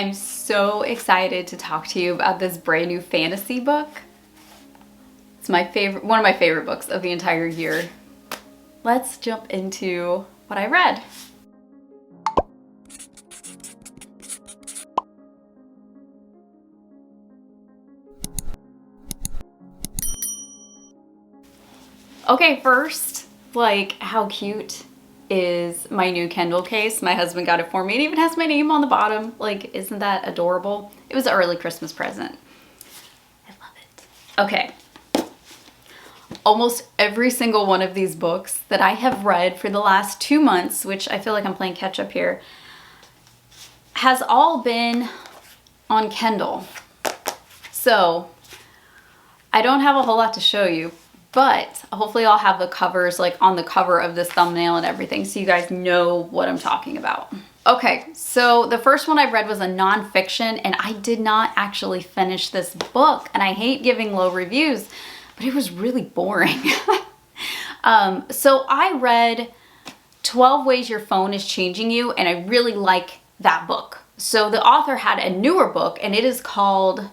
I'm so excited to talk to you about this brand new fantasy book. It's my favorite, one of my favorite books of the entire year. Let's jump into what I read. Okay, first, like, how cute is my new Kindle case? My husband got it for me. It even has my name on the bottom. Like, isn't that adorable? It was an early Christmas present. I love it. Okay. Almost every single one of these books that I have read for the last 2 months, which I feel like I'm playing catch up here, has all been on Kindle. So I don't have a whole lot to show you, but hopefully I'll have the covers like on the cover of this thumbnail and everything so you guys know what I'm talking about. Okay, so the first one I read was a nonfiction, and I did not actually finish this book, and I hate giving low reviews, but it was really boring. So I read 12 Ways Your Phone is Changing You, and I really like that book. So the author had a newer book, and it is called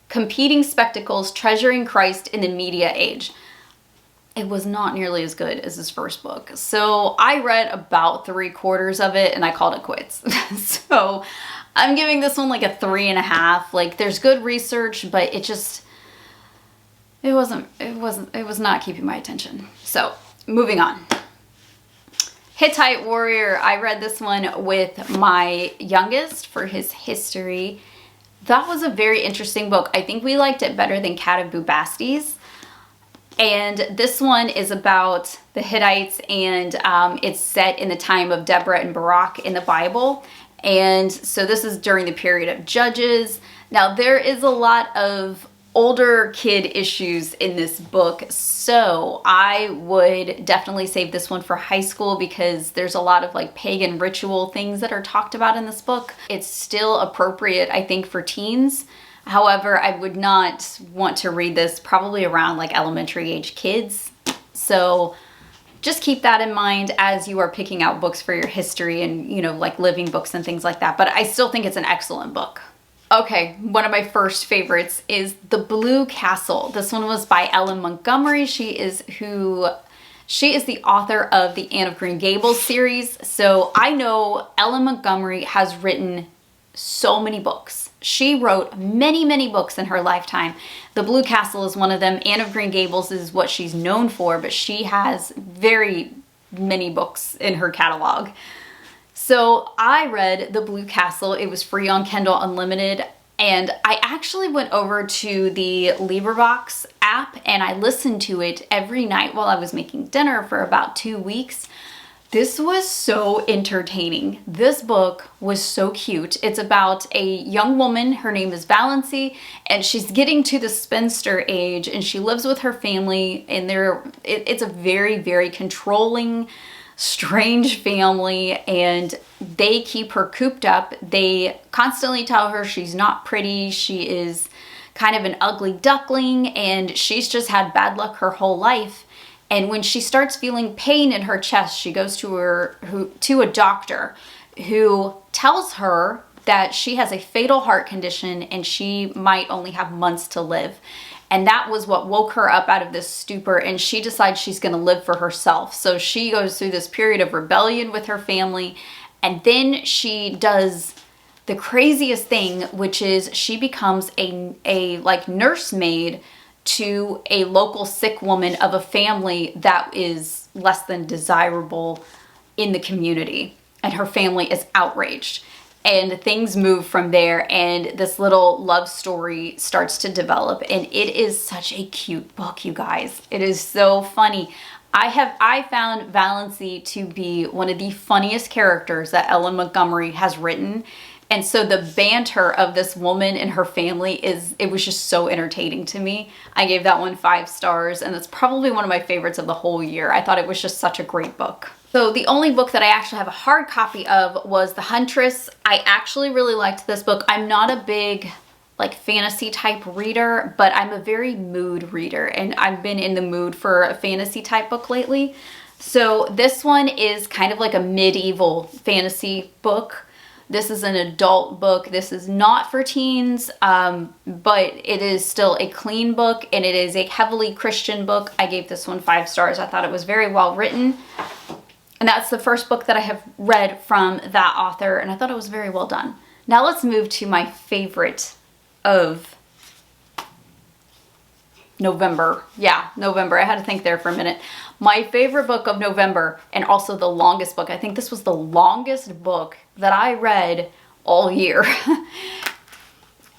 Competing Spectacles, Treasuring Christ in the Media Age. It was not nearly as good as his first book. So I read about 3/4 of it and I called it quits. So I'm giving this one like a 3.5. Like, there's good research, but it was not keeping my attention. So moving on. Hittite Warrior. I read this one with my youngest for his history. That was a very interesting book. I think we liked it better than Cat of Bubastes. And this one is about the Hittites, and it's set in the time of Deborah and Barak in the Bible. And so this is during the period of Judges. Now, there is a lot of older kid issues in this book, so I would definitely save this one for high school because there's a lot of like pagan ritual things that are talked about in this book. It's still appropriate, I think, for teens. However, I would not want to read this probably around like elementary age kids. So just keep that in mind as you are picking out books for your history and, you know, like living books and things like that. But I still think it's an excellent book. Okay, one of my first favorites is The Blue Castle. This one was by Ellen Montgomery. She is the author of the Anne of Green Gables series. So I know Ellen Montgomery has written so many books. She wrote many, many books in her lifetime. The Blue Castle is one of them. Anne of Green Gables is what she's known for, but she has very many books in her catalog. So I read The Blue Castle. It was free on Kindle Unlimited, and I actually went over to the LibriVox app and I listened to it every night while I was making dinner for about 2 weeks. This was so entertaining. This book was so cute. It's about a young woman. Her name is Valency, and she's getting to the spinster age, and she lives with her family, and it's a very, very controlling, strange family, and they keep her cooped up. They constantly tell her she's not pretty. She is kind of an ugly duckling, and she's just had bad luck her whole life. And when she starts feeling pain in her chest, she goes to a doctor who tells her that she has a fatal heart condition and she might only have months to live. And that was what woke her up out of this stupor, and she decides she's going to live for herself. So she goes through this period of rebellion with her family, and then she does the craziest thing, which is she becomes a like nursemaid to a local sick woman of a family that is less than desirable in the community. And her family is outraged. And things move from there, and this little love story starts to develop. And it is such a cute book, you guys. It is so funny. I found Valency to be one of the funniest characters that Ellen Montgomery has written. And so the banter of this woman and her family it was just so entertaining to me. I gave that one 5 stars, and that's probably one of my favorites of the whole year. I thought it was just such a great book. So the only book that I actually have a hard copy of was The Huntress. I actually really liked this book. I'm not a big like fantasy type reader, but I'm a very mood reader, and I've been in the mood for a fantasy type book lately. So this one is kind of like a medieval fantasy book. This is an adult book. This is not for teens, but it is still a clean book, and it is a heavily Christian book. I gave this one 5 stars. I thought it was very well written. And that's the first book that I have read from that author, and I thought it was very well done. Now let's move to my favorite of November. Yeah, November. I had to think there for a minute. My favorite book of November, and also the longest book. I think this was the longest book that I read all year.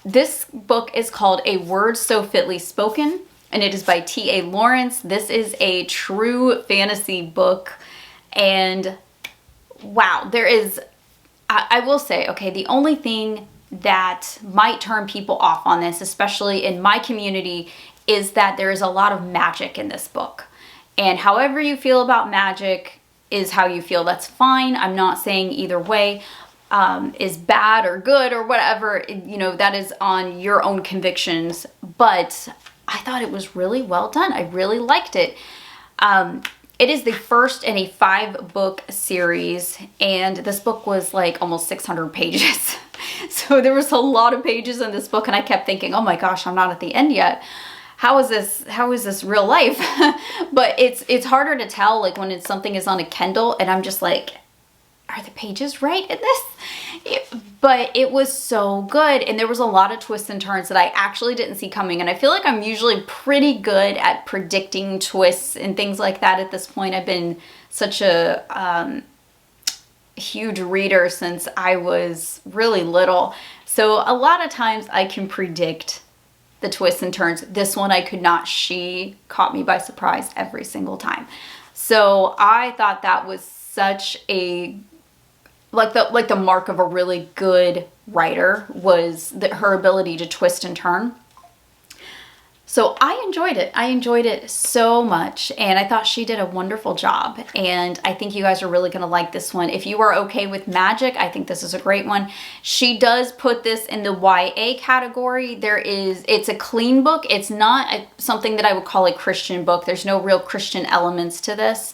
This book is called A Word So Fitly Spoken, and it is by T.A. Lawrence. This is a true fantasy book, and wow, there is, I will say, okay, the only thing that might turn people off on this, especially in my community, is that there is a lot of magic in this book. And however you feel about magic is how you feel. That's fine. I'm not saying either way is bad or good or whatever. You know, that is on your own convictions. But I thought it was really well done. I really liked it. It is the first in a 5-book series, and this book was like almost 600 pages. So there was a lot of pages in this book, and I kept thinking, oh my gosh, I'm not at the end yet. How is this real life? But it's harder to tell, like when something is on a Kindle, and I'm just like, are the pages right in this? But it was so good, and there was a lot of twists and turns that I actually didn't see coming, and I feel like I'm usually pretty good at predicting twists and things like that at this point. I've been such a huge reader since I was really little, so a lot of times I can predict the twists and turns. This one I could not. She caught me by surprise every single time. So I thought that was such a, like the mark of a really good writer was her ability to twist and turn. So I enjoyed it. I enjoyed it so much, and I thought she did a wonderful job, and I think you guys are really going to like this one. If you are okay with magic, I think this is a great one. She does put this in the YA category. It's a clean book. It's not something that I would call a Christian book. There's no real Christian elements to this,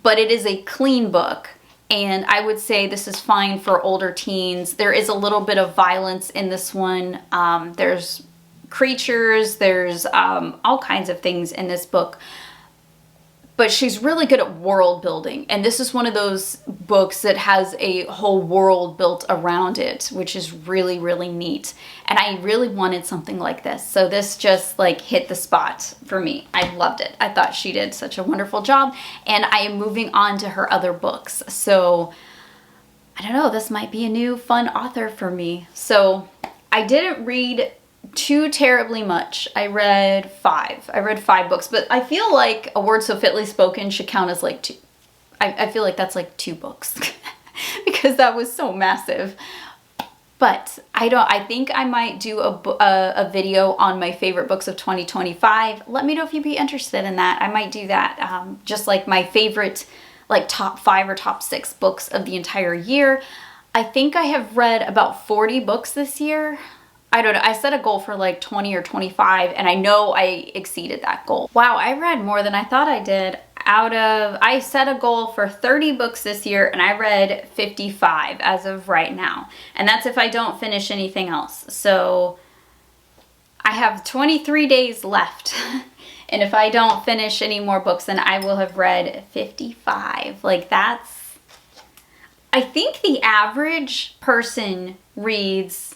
but it is a clean book. And I would say this is fine for older teens. There is a little bit of violence in this one. There's creatures, there's all kinds of things in this book. But she's really good at world building. And this is one of those books that has a whole world built around it, which is really, really neat. And I really wanted something like this. So this just like hit the spot for me. I loved it. I thought she did such a wonderful job. And I am moving on to her other books. So I don't know, this might be a new fun author for me. So I didn't read too terribly much. I read 5. I read 5 books, but I feel like A Word So Fitly Spoken should count as like 2. I feel like that's like 2 books because that was so massive. But I think I might do a video on my favorite books of 2025. Let me know if you'd be interested in that. I might do that. Just like my favorite, like top 5 or top 6 books of the entire year. I think I have read about 40 books this year. I don't know. I set a goal for like 20 or 25, and I know I exceeded that goal. Wow, I read more than I thought I did. I set a goal for 30 books this year, and I read 55 as of right now. And that's if I don't finish anything else. So I have 23 days left. And if I don't finish any more books, then I will have read 55. Like that's, I think the average person reads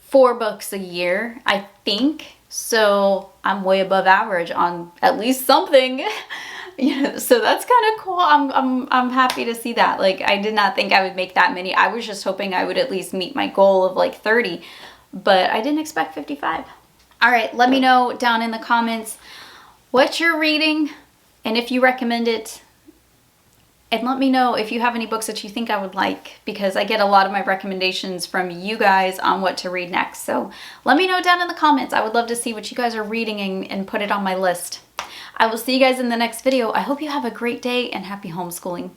4 books a year, I think. So I'm way above average on at least something. Yeah, so that's kind of cool. I'm happy to see that. Like I did not think I would make that many. I was just hoping I would at least meet my goal of like 30, but I didn't expect 55. All right, let me know down in the comments what you're reading and if you recommend it. And let me know if you have any books that you think I would like, because I get a lot of my recommendations from you guys on what to read next. So let me know down in the comments. I would love to see what you guys are reading and put it on my list. I will see you guys in the next video. I hope you have a great day and happy homeschooling.